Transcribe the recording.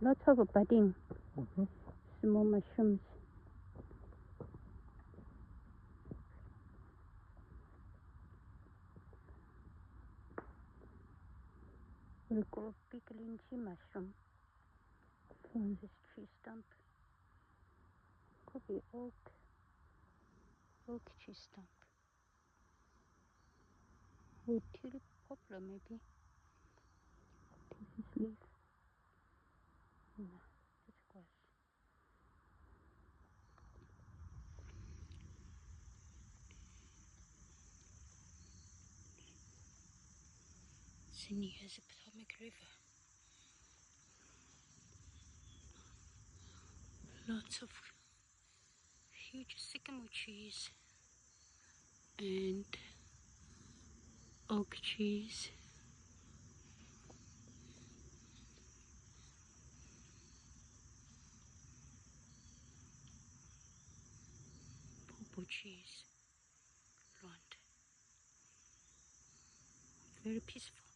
Lots of budding small mushrooms. We'll grow big lychee mushroom from this tree stump. Could be oak tree stump. Or tulip poplar maybe. This is leaf. No, it's grass. It's near the Potomac River. Lots of huge sycamore trees and oak trees. Pawpaw trees around. Very peaceful.